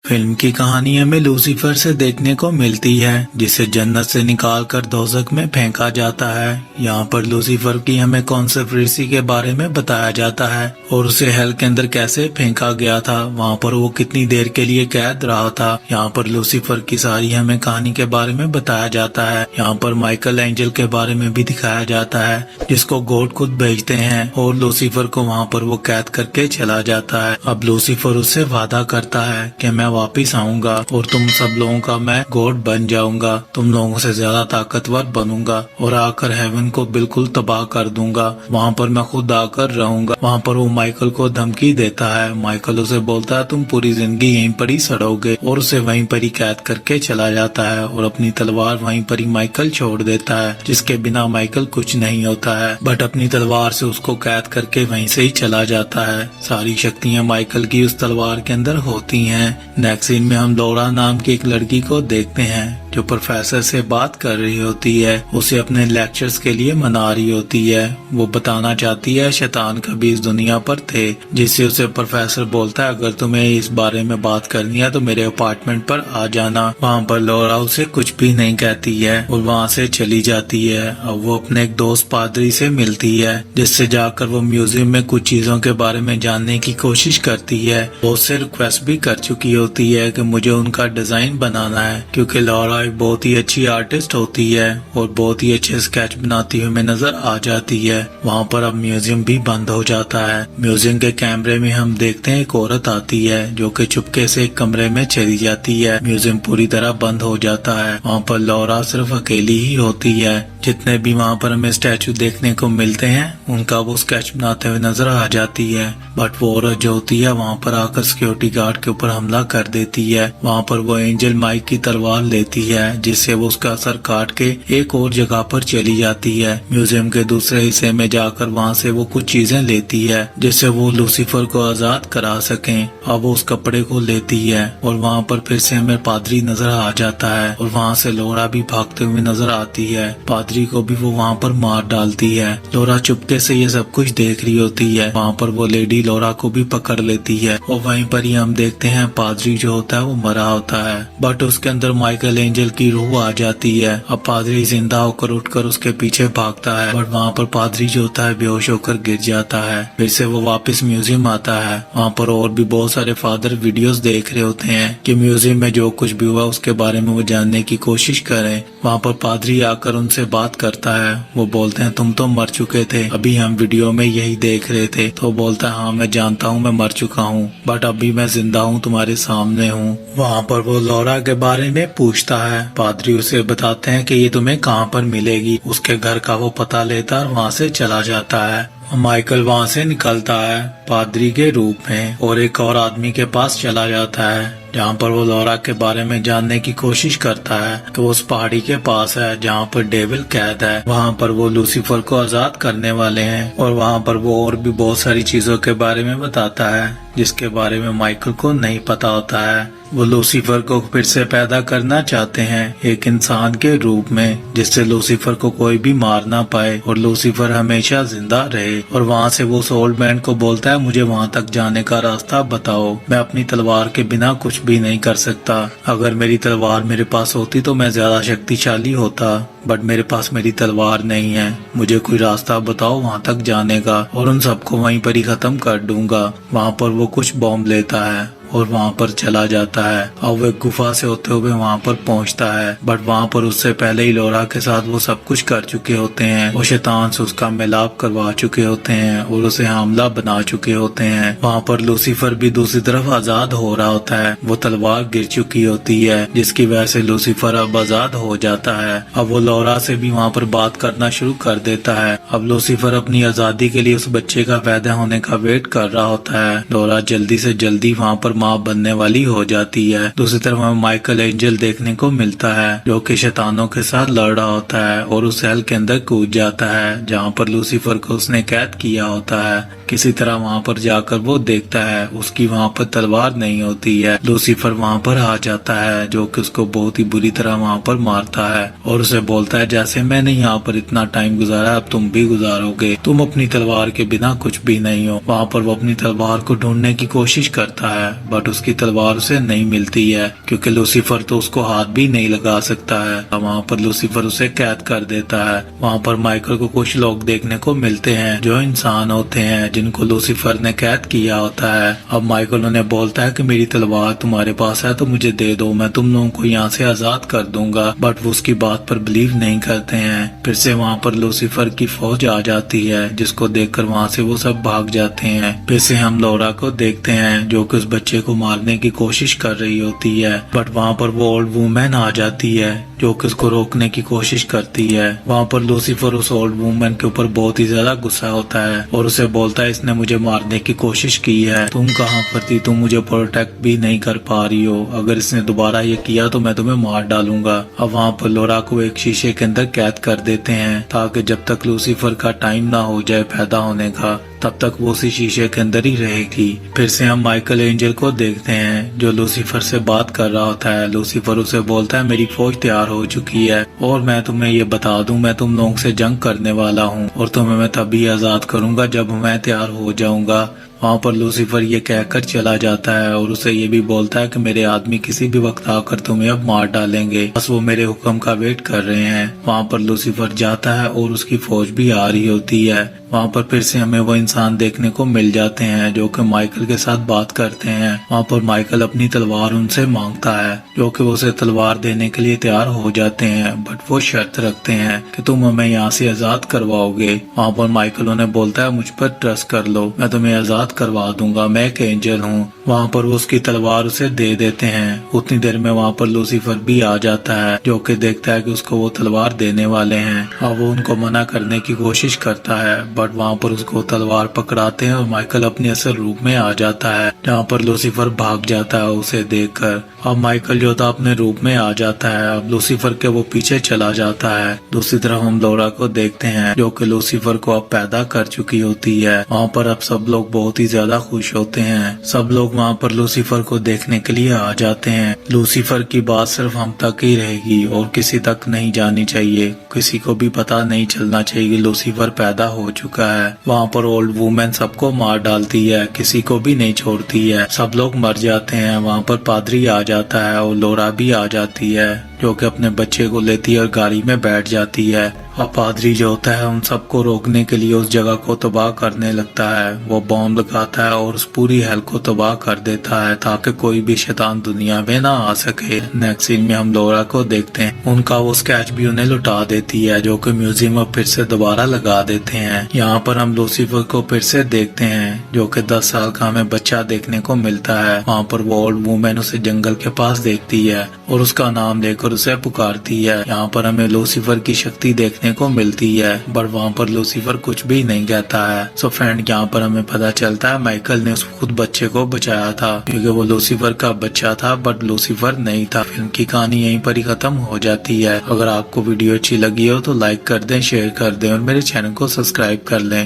Film की कहानी हमें लूसीफर से देखने को मिलती है, जिसे जन्नत से निकालकर दोज़ख में फेंका जाता है। यहाँ पर लूसीफर की हमें कॉन्स्पिरेसी के बारे में बताया जाता है और उसे हेल के अंदर कैसे फेंका गया था, वहाँ पर वो कितनी देर के लिए कैद रहा था। यहाँ पर लूसीफर की सारी हमें कहानी के बारे में बताया जाता है। यहाँ पर माइकल एंजल के बारे में भी दिखाया जाता है, जिसको गॉड खुद भेजते हैं और लूसीफर को वहाँ पर वो कैद करके चला जाता है। अब लूसीफर उससे वादा करता है कि मैं वापिस आऊंगा और तुम सब लोगों का मैं गॉड बन जाऊंगा, तुम लोगों से ज्यादा ताकतवर बनूंगा और आकर हेवन को बिल्कुल तबाह कर दूंगा। वहाँ पर मैं खुद आकर रहूंगा। वहाँ पर वो माइकल को धमकी देता है। माइकल उसे बोलता है तुम पूरी जिंदगी यहीं पर ही सड़ोगे, और उसे वहीं पर ही कैद करके चला जाता है और अपनी तलवार वहीं पर ही माइकल छोड़ देता है, जिसके बिना माइकल कुछ नहीं होता है। बट अपनी तलवार से उसको कैद करके वहीं से ही चला जाता है। सारी शक्तियाँ माइकल की उस तलवार के अंदर होती हैं। नेक्स्ट सीन में हम लौरा नाम की एक लड़की को देखते हैं जो प्रोफेसर से बात कर रही होती है, उसे अपने लेक्चर्स के लिए मना रही होती है। वो बताना चाहती है शैतान कभी इस दुनिया पर थे, जिससे उसे प्रोफेसर बोलता है अगर तुम्हें इस बारे में बात करनी है तो मेरे अपार्टमेंट पर आ जाना। वहाँ पर लौरा उसे कुछ भी नहीं कहती है और वहाँ से चली जाती है। अब वो अपने एक दोस्त पादरी से मिलती है, जिससे जाकर वो म्यूजियम में कुछ चीजों के बारे में जानने की कोशिश करती है। वो उससे रिक्वेस्ट भी कर चुकी होती है कि मुझे उनका डिजाइन बनाना है, क्योंकि लौरा बहुत ही अच्छी आर्टिस्ट होती है और बहुत ही अच्छे स्केच बनाती हुई हमें नजर आ जाती है। वहाँ पर अब म्यूजियम भी बंद हो जाता है। म्यूजियम के कैमरे में हम देखते हैं एक औरत आती है जो कि चुपके से एक कमरे में चली जाती है। म्यूजियम पूरी तरह बंद हो जाता है। वहाँ पर लौरा सिर्फ अकेली ही होती है। जितने भी वहाँ पर हमें स्टैचू देखने को मिलते हैं उनका वो स्केच बनाते हुए नजर आ जाती है। बट वो औरत जो होती है वहाँ पर आकर सिक्योरिटी गार्ड के ऊपर हमला कर देती है। वहाँ पर वो एंजल माइक की तलवार लेती है, जिससे वो उसका सर काट के एक और जगह पर चली जाती है। म्यूजियम के दूसरे हिस्से में जाकर वहाँ से वो कुछ चीजें लेती है, जिससे वो लूसीफर को आजाद करा सकें। अब वो उस कपड़े को लेती है और वहाँ पर फिर से हमें पादरी नजर आ जाता है और वहाँ से लौरा भी भागते हुए नजर आती है। पादरी को भी वो वहाँ पर मार डालती है। लौरा चुपके से ये सब कुछ देख रही होती है। वहाँ पर वो लेडी लौरा को भी पकड़ लेती है और वहीं पर ही हम देखते हैं पादरी जो होता है वो मरा होता है, बट उसके अंदर माइकल एंजल की रूह आ जाती है। अब पादरी जिंदा होकर उठकर उसके पीछे भागता है, बट वहाँ पर पादरी जो होता है बेहोश होकर गिर जाता है। फिर से वो वापस म्यूजियम आता है। वहाँ पर और भी बहुत सारे फादर वीडियोस देख रहे होते हैं कि म्यूजियम में जो कुछ भी हुआ उसके बारे में वो जानने की कोशिश करें। वहाँ पर पादरी आकर उनसे बात करता है। वो बोलते हैं तुम तो मर चुके थे, अभी हम वीडियो में यही देख रहे थे। तो बोलता है हाँ मैं जानता हूँ मैं मर चुका हूँ, बट अभी मैं जिंदा हूँ, तुम्हारे सामने हूँ। वहाँ पर वो लौरा के बारे में पूछता है। पादरी उसे बताते हैं कि ये तुम्हें कहाँ पर मिलेगी। उसके घर का वो पता लेता है और वहाँ से चला जाता है। माइकल वहाँ से निकलता है पादरी के रूप में और एक और आदमी के पास चला जाता है, जहाँ पर वो लौरा के बारे में जानने की कोशिश करता है कि वो उस पहाड़ी के पास है जहाँ पर डेविल कैद है। वहाँ पर वो लूसीफर को आजाद करने वाले हैं और वहाँ पर वो और भी बहुत सारी चीजों के बारे में बताता है जिसके बारे में माइकल को नहीं पता होता है। वो लूसीफर को फिर से पैदा करना चाहते हैं एक इंसान के रूप में, जिससे लूसीफर को कोई भी मार ना पाए और लूसीफर हमेशा जिंदा रहे। और वहाँ से वो ओल्ड मैन को बोलता है मुझे वहाँ तक जाने का रास्ता बताओ, मैं अपनी तलवार के बिना कुछ भी नहीं कर सकता। अगर मेरी तलवार मेरे पास होती तो मैं ज्यादा शक्तिशाली होता, बट मेरे पास मेरी तलवार नहीं है। मुझे कोई रास्ता बताओ वहाँ तक जाने का और उन सबको वहीं पर ही खत्म कर दूंगा। वहाँ पर वो कुछ बॉम्ब लेता है और वहाँ पर चला जाता है। अब वो गुफा से होते हुए वहाँ पर पहुँचता है, बट वहाँ पर उससे पहले ही लौरा के साथ वो सब कुछ कर चुके होते हैं। वो शैतान से उसका मिलाप करवा चुके होते हैं और उसे हमला बना चुके होते हैं। वहाँ पर लूसीफर भी दूसरी तरफ आजाद हो रहा होता है। वो तलवार गिर चुकी होती है, जिसकी वजह से लूसीफर अब आजाद हो जाता है। अब वो लौरा से भी वहाँ पर बात करना शुरू कर देता है। अब लूसीफर अपनी आजादी के लिए उस बच्चे का पैदा होने का वेट कर रहा होता है। लौरा जल्दी से जल्दी वहाँ पर माँ बनने वाली हो जाती है। दूसरी तरफ हमें माइकल एंजल देखने को मिलता है जो कि शैतानों के साथ लड़ रहा होता है और उस सेल के अंदर कूद जाता है जहाँ पर लूसीफर को उसने कैद किया होता है। किसी तरह वहाँ पर जाकर वो देखता है उसकी वहाँ पर तलवार नहीं होती है। लूसीफर वहाँ पर आ जाता है जो कि उसको बहुत ही बुरी तरह वहाँ पर मारता है और उसे बोलता है जैसे मैंने यहाँ पर इतना टाइम गुजारा अब तुम भी गुजारोगे, तुम अपनी तलवार के बिना कुछ भी नहीं हो। वहाँ पर वो अपनी तलवार को ढूंढने की कोशिश करता है बट उसकी तलवार उसे नहीं मिलती है क्योंकि लूसीफर तो उसको हाथ भी नहीं लगा सकता है। वहाँ पर लूसीफर उसे कैद कर देता है। वहाँ पर माइकल को कुछ लोग देखने को मिलते हैं जो इंसान होते हैं जिनको लूसीफर ने कैद किया होता है। अब माइकल उन्हें बोलता है कि मेरी तलवार तुम्हारे पास है तो मुझे दे दो, मैं तुम लोगों को यहाँ से आजाद कर दूंगा। बट वो उसकी बात पर बिलीव नहीं करते हैं। फिर से वहाँ पर लूसीफर की फौज आ जाती है जिसको देखकर वहाँ से वो सब भाग जाते हैं। फिर से हम लौरा को देखते हैं जो कि उस बच्चे को मारने की कोशिश कर रही होती है, बट वहाँ पर वो ओल्ड वुमेन आ जाती है जो कि उसको रोकने की कोशिश करती है। वहाँ पर लूसीफर उस ओल्ड वुमेन के ऊपर बहुत ही ज्यादा गुस्सा होता है और उसे बोलता है इसने मुझे मारने की कोशिश की है, तुम कहाँ पर थी, तुम मुझे प्रोटेक्ट भी नहीं कर पा रही हो, अगर इसने दोबारा ये किया तो मैं तुम्हें मार डालूंगा। अब वहाँ पर लौरा को एक शीशे के अंदर कैद कर देते हैं ताकि जब तक लूसीफर का टाइम ना हो जाए पैदा होने का तब तक वो उसी शीशे के अंदर ही रहेगी। फिर से हम माइकल एंजल को देखते हैं जो लूसीफर से बात कर रहा होता है। लूसीफर उसे बोलता है मेरी फौज तैयार हो चुकी है और मैं तुम्हें ये बता दूं मैं तुम लोगों से जंग करने वाला हूँ और तुम्हें मैं तभी आजाद करूंगा जब मैं तैयार हो जाऊंगा। वहाँ पर लूसीफर ये कहकर चला जाता है और उसे ये भी बोलता है कि मेरे आदमी किसी भी वक्त आकर तुम्हें अब मार डालेंगे, बस वो मेरे हुक्म का वेट कर रहे हैं। वहाँ पर लूसीफर जाता है और उसकी फौज भी आ रही होती है। वहाँ पर फिर से हमें वो इंसान देखने को मिल जाते हैं जो कि माइकल के साथ बात करते हैं। वहाँ पर माइकल अपनी तलवार उनसे मांगता है जो कि वो उसे तलवार देने के लिए तैयार हो जाते हैं, बट वो शर्त रखते हैं कि तुम हमें यहाँ से आजाद करवाओगे। वहाँ पर माइकल उन्हें बोलता है मुझ पर ट्रस्ट कर लो, मैं तुम्हें आजाद करवा दूंगा, मैं एक एंजल हूँ। वहाँ पर वो उसकी तलवार उसे दे देते हैं। उतनी देर में वहाँ पर लूसीफर भी आ जाता है जो कि देखता है कि उसको वो तलवार देने वाले हैं और वो उनको मना करने की कोशिश करता है, बट वहाँ पर उसको तलवार पकड़ाते हैं और माइकल अपने असल रूप में आ जाता है जहाँ पर लूसीफर भाग जाता है उसे देखकर। अब माइकल जो था अपने रूप में आ जाता है। अब लूसीफर के वो पीछे चला जाता है। दूसरी तरफ हम लौरा को देखते हैं जो कि लूसीफर को अब पैदा कर चुकी होती है। वहाँ पर अब सब लोग बहुत ही ज्यादा खुश होते हैं। सब लोग वहाँ पर लूसीफर को देखने के लिए आ जाते हैं। लूसीफर की बात सिर्फ हम तक ही रहेगी और किसी तक नहीं जानी चाहिए, किसी को भी पता नहीं चलना चाहिए कि लूसीफर पैदा हो चुका है। वहाँ पर ओल्ड वुमेन सबको मार डालती है, किसी को भी नहीं छोड़ती है, सब लोग मर जाते हैं। वहाँ पर पादरी आ जाता है और लौरा भी आ जाती है जो कि अपने बच्चे को लेती है और गाड़ी में बैठ जाती है। अब पादरी जो होता है उन सबको रोकने के लिए उस जगह को तबाह करने लगता है। वो बॉम्ब लगाता है और उस पूरी हेल को तबाह कर देता है ताकि कोई भी शैतान दुनिया में ना आ सके। नेक्स्ट सीन में हम लौरा को देखते हैं, उनका वो स्केच भी उन्हें लुटा देती है जो कि म्यूजियम में फिर से दोबारा लगा देते हैं। यहाँ पर हम लूसीफर को फिर से देखते हैं जो कि 10 साल का हमें बच्चा देखने को मिलता है। वहाँ पर वो ओल्ड वुमेन उसे जंगल के पास देखती है और उसका नाम लेकर उसे पुकारती है। यहाँ पर हमें लूसीफर की शक्ति देखने को मिलती है, बट वहाँ पर लूसीफर कुछ भी नहीं कहता है। सो फ्रेंड, यहाँ पर हमें पता चलता है माइकल ने उस खुद बच्चे को बचाया था क्योंकि वो लूसीफर का बच्चा था बट लूसीफर नहीं था। फिल्म की कहानी यहीं पर ही खत्म हो जाती है। अगर आपको वीडियो अच्छी लगी हो तो लाइक कर दें, शेयर कर दें और मेरे चैनल को सब्सक्राइब कर लें।